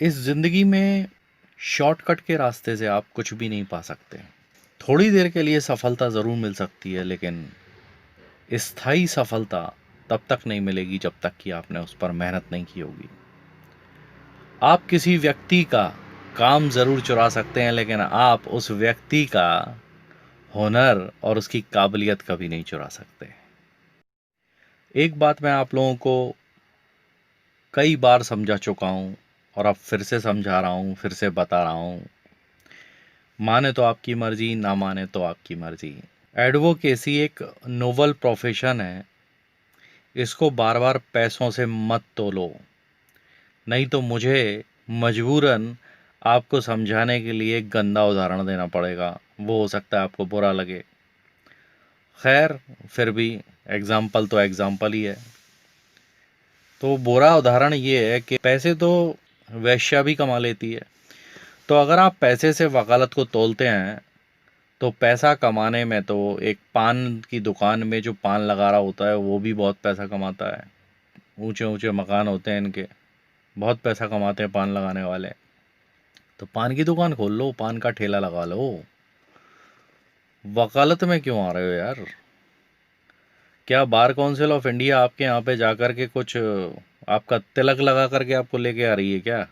इस ज़िंदगी में शॉर्टकट के रास्ते से आप कुछ भी नहीं पा सकते। थोड़ी देर के लिए सफलता ज़रूर मिल सकती है, लेकिन स्थायी सफलता तब तक नहीं मिलेगी जब तक कि आपने उस पर मेहनत नहीं की होगी। आप किसी व्यक्ति का काम ज़रूर चुरा सकते हैं, लेकिन आप उस व्यक्ति का हुनर और उसकी काबिलियत कभी नहीं चुरा सकते। एक बात मैं आप लोगों को कई बार समझा चुका हूँ और अब फिर से समझा रहा हूँ, फिर से बता रहा हूँ। माने तो आपकी मर्जी, ना माने तो आपकी मर्जी। एडवोकेसी एक नोबल प्रोफेशन है। इसको बार बार पैसों से मत तोलो, नहीं तो मुझे मजबूरन आपको समझाने के लिए एक गंदा उदाहरण देना पड़ेगा। वो हो सकता है आपको बुरा लगे। खैर, फिर भी एग्जाम्पल तो एग्जाम्पल ही है। तो बुरा उदाहरण ये है कि पैसे तो वेश्या भी कमा लेती है। तो अगर आप पैसे से वकालत को तोलते हैं, तो पैसा कमाने में तो एक पान की दुकान में जो पान लगा रहा होता है वो भी बहुत पैसा कमाता है। ऊंचे ऊंचे मकान होते हैं इनके, बहुत पैसा कमाते हैं पान लगाने वाले। तो पान की दुकान खोल लो, पान का ठेला लगा लो। वकालत में क्यों आ रहे हो यार? क्या बार काउंसिल ऑफ इंडिया आपके यहाँ पे जाकर के कुछ आपका तिलक लगा करके आपको लेके आ रही है क्या?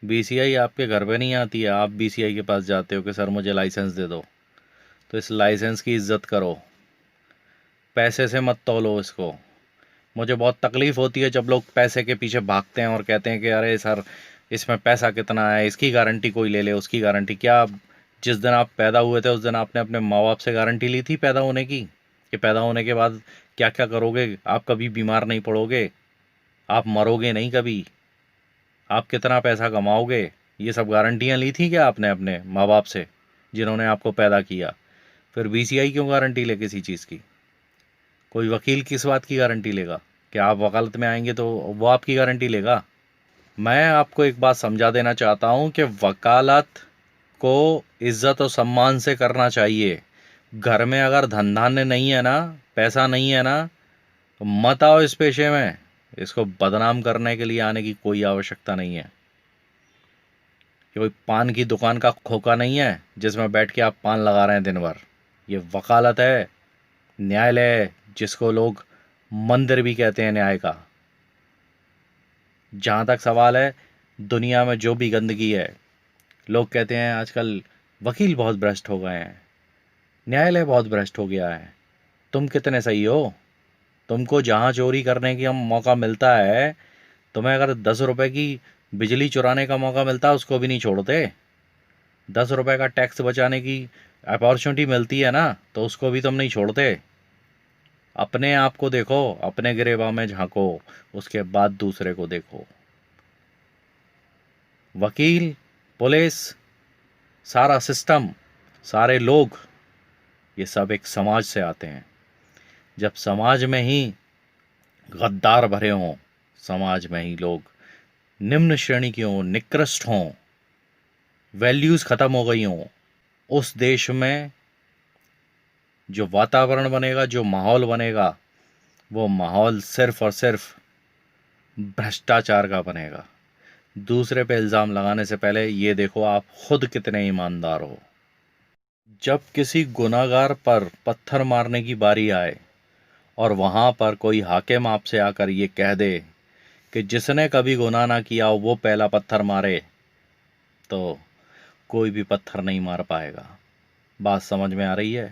बीसीआई आपके घर पे नहीं आती है, आप बीसीआई के पास जाते हो कि सर मुझे लाइसेंस दे दो। तो इस लाइसेंस की इज्जत करो, पैसे से मत तौलो इसको। मुझे बहुत तकलीफ़ होती है जब लोग पैसे के पीछे भागते हैं और कहते हैं कि अरे सर, इसमें पैसा कितना है, इसकी गारंटी कोई ले ले, उसकी गारंटी। क्या जिस दिन आप पैदा हुए थे उस दिन आपने अपने माँ बाप से गारंटी ली थी पैदा होने की, कि पैदा होने के बाद क्या क्या करोगे? आप कभी बीमार नहीं पड़ोगे, आप मरोगे नहीं कभी, आप कितना पैसा कमाओगे, ये सब गारंटियाँ ली थी क्या आपने अपने माँ बाप से जिन्होंने आपको पैदा किया? फिर बीसीआई क्यों गारंटी ले किसी चीज़ की? कोई वकील किस बात की गारंटी लेगा? कि आप वकालत में आएंगे तो वो आपकी गारंटी लेगा? मैं आपको एक बात समझा देना चाहता हूँ कि वकालत को इज्जत और सम्मान से करना चाहिए। घर में अगर धन धान्य नहीं है ना, पैसा नहीं है ना, तो मत आओ इस पेशे में। इसको बदनाम करने के लिए आने की कोई आवश्यकता नहीं है। ये कोई पान की दुकान का खोखा नहीं है जिसमें बैठ के आप पान लगा रहे हैं दिन भर। ये वकालत है, न्यायालय है, जिसको लोग मंदिर भी कहते हैं न्याय का। जहाँ तक सवाल है, दुनिया में जो भी गंदगी है, लोग कहते हैं आजकल वकील बहुत भ्रष्ट हो गए हैं, न्यायालय बहुत भ्रष्ट हो गया है। तुम कितने सही हो? तुमको जहाँ चोरी करने की हम मौका मिलता है, तुम्हें अगर 10 रुपए की बिजली चुराने का मौका मिलता है उसको भी नहीं छोड़ते। 10 रुपए का टैक्स बचाने की अपॉर्चुनिटी मिलती है ना, तो उसको भी तुम नहीं छोड़ते। अपने आप को देखो, अपने गिरेबान में झांको, उसके बाद दूसरे को देखो। वकील, पुलिस, सारा सिस्टम, सारे लोग, ये सब एक समाज से आते हैं। जब समाज में ही गद्दार भरे हों, समाज में ही लोग निम्न श्रेणी के हों, निकृष्ट हों, वैल्यूज़ ख़त्म हो गई हों, उस देश में जो वातावरण बनेगा, जो माहौल बनेगा, वो माहौल सिर्फ और सिर्फ भ्रष्टाचार का बनेगा। दूसरे पे इल्ज़ाम लगाने से पहले ये देखो आप खुद कितने ईमानदार हो। जब किसी गुनाहगार पर पत्थर मारने की बारी आए और वहाँ पर कोई हाकिम आपसे आकर ये कह दे कि जिसने कभी गुनाह ना किया हो वो पहला पत्थर मारे, तो कोई भी पत्थर नहीं मार पाएगा। बात समझ में आ रही है?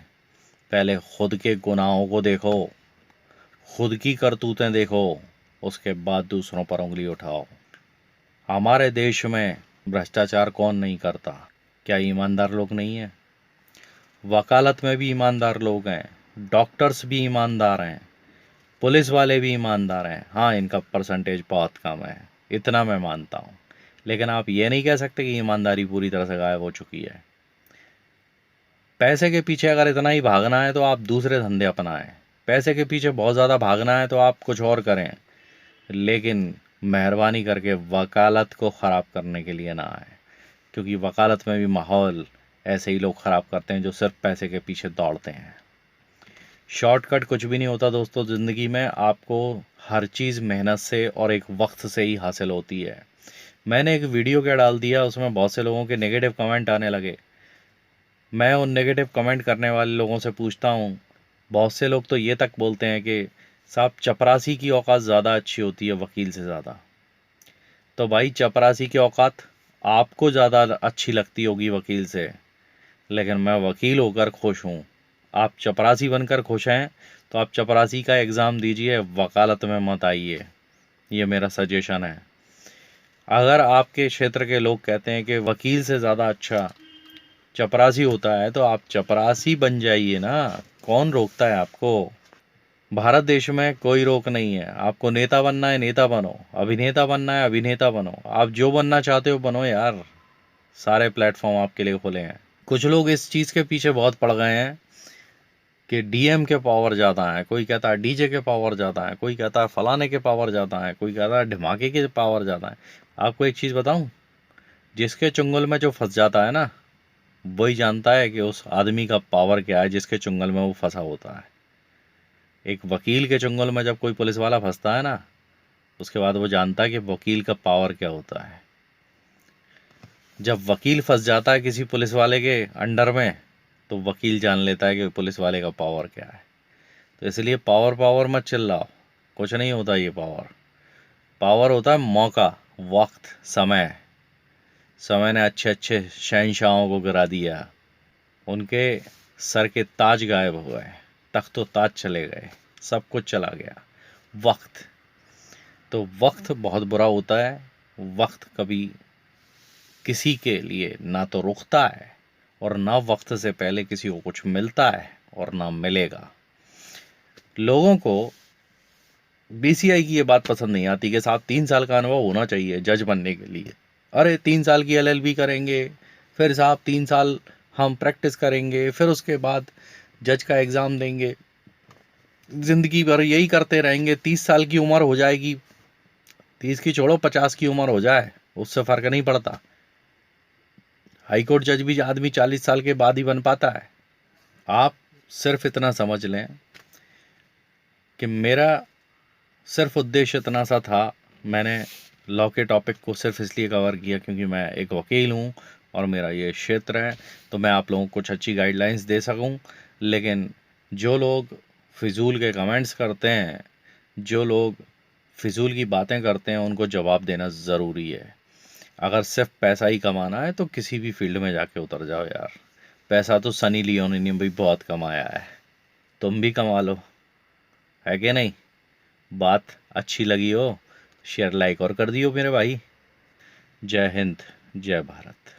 पहले खुद के गुनाहों को देखो, खुद की करतूतें देखो, उसके बाद दूसरों पर उंगली उठाओ। हमारे देश में भ्रष्टाचार कौन नहीं करता? क्या ईमानदार लोग नहीं हैं? वकालत में भी ईमानदार लोग हैं, डॉक्टर्स भी ईमानदार हैं, पुलिस वाले भी ईमानदार हैं। हाँ, इनका परसेंटेज बहुत कम है, इतना मैं मानता हूँ। लेकिन आप ये नहीं कह सकते कि ईमानदारी पूरी तरह से गायब हो चुकी है। पैसे के पीछे अगर इतना ही भागना है तो आप दूसरे धंधे अपनाएं। पैसे के पीछे बहुत ज़्यादा भागना है तो आप कुछ और करें, लेकिन मेहरबानी करके वकालत को ख़राब करने के लिए ना आए, क्योंकि वकालत में भी माहौल ऐसे ही लोग ख़राब करते हैं जो सिर्फ पैसे के पीछे दौड़ते हैं। शॉर्टकट कुछ भी नहीं होता दोस्तों ज़िंदगी में। आपको हर चीज़ मेहनत से और एक वक्त से ही हासिल होती है। मैंने एक वीडियो क्या डाल दिया, उसमें बहुत से लोगों के नेगेटिव कमेंट आने लगे। मैं उन नेगेटिव कमेंट करने वाले लोगों से पूछता हूँ, बहुत से लोग तो ये तक बोलते हैं कि साहब चपरासी की औकात ज़्यादा अच्छी होती है वकील से ज़्यादा। तो भाई चपरासी की औकात आपको ज़्यादा अच्छी लगती होगी वकील से, लेकिन मैं वकील होकर खुश हूँ। आप चपरासी बनकर खुश हैं तो आप चपरासी का एग्ज़ाम दीजिए, वकालत में मत आइए। ये मेरा सजेशन है। अगर आपके क्षेत्र के लोग कहते हैं कि वकील से ज़्यादा अच्छा चपरासी होता है तो आप चपरासी बन जाइए ना, कौन रोकता है आपको। भारत देश में कोई रोक नहीं है। आपको नेता बनना है नेता बनो, अभिनेता बनना है अभिनेता बनो, आप जो बनना चाहते हो बनो यार। सारे प्लेटफॉर्म आपके लिए खुले हैं। कुछ लोग इस चीज़ के पीछे बहुत पड़ गए हैं कि डीएम के पावर ज़्यादा है, कोई कहता है डीजे के पावर ज़्यादा है, कोई कहता है फलाने के पावर ज़्यादा है, कोई कहता है ढिमाके के पावर ज़्यादा है। आपको एक चीज़ बताऊं, जिसके चुंगल में जो फंस जाता है ना, वही जानता है कि उस आदमी का पावर क्या है जिसके चुंगल में वो फंसा होता है। एक वकील के चुंगल में जब कोई पुलिस वाला फंसता है ना, उसके बाद वो जानता है कि वकील का पावर क्या होता है। जब वकील फंस जाता है किसी पुलिस वाले के अंडर में, तो वकील जान लेता है कि पुलिस वाले का पावर क्या है। तो इसलिए पावर पावर मत चिल्लाओ, कुछ नहीं होता ये पावर। पावर होता है मौका, वक्त, समय। समय ने अच्छे अच्छे शहंशाहों को गिरा दिया, उनके सर के ताज गायब हो गए, तख्तो ताज चले गए, सब कुछ चला गया। वक्त, तो वक्त बहुत बुरा होता है। वक्त कभी किसी के लिए ना तो रुकता है, और ना वक्त से पहले किसी को कुछ मिलता है और ना मिलेगा। लोगों को बीसीआई की ये बात पसंद नहीं आती कि साहब 3 साल का अनुभव होना चाहिए जज बनने के लिए। अरे 3 साल की एलएलबी करेंगे, फिर साहब 3 साल हम प्रैक्टिस करेंगे, फिर उसके बाद जज का एग्ज़ाम देंगे, ज़िंदगी भर यही करते रहेंगे। 30 साल की उम्र हो जाएगी, 30 की छोड़ो 50 की उम्र हो जाए, उससे फ़र्क नहीं पड़ता। हाईकोर्ट जज भी आदमी 40 साल के बाद ही बन पाता है। आप सिर्फ इतना समझ लें कि मेरा सिर्फ उद्देश्य इतना सा था, मैंने लॉ के टॉपिक को सिर्फ इसलिए कवर किया क्योंकि मैं एक वकील हूँ और मेरा ये क्षेत्र है, तो मैं आप लोगों को कुछ अच्छी गाइडलाइंस दे सकूँ। लेकिन जो लोग फिजूल के कमेंट्स करते हैं, जो लोग फिजूल की बातें करते हैं, उनको जवाब देना ज़रूरी है। अगर सिर्फ पैसा ही कमाना है तो किसी भी फील्ड में जाके उतर जाओ यार। पैसा तो सनी लियोनी ने भी बहुत कमाया है, तुम भी कमा लो, है कि नहीं। बात अच्छी लगी हो शेयर लाइक और कर दियो मेरे भाई। जय हिंद, जय भारत।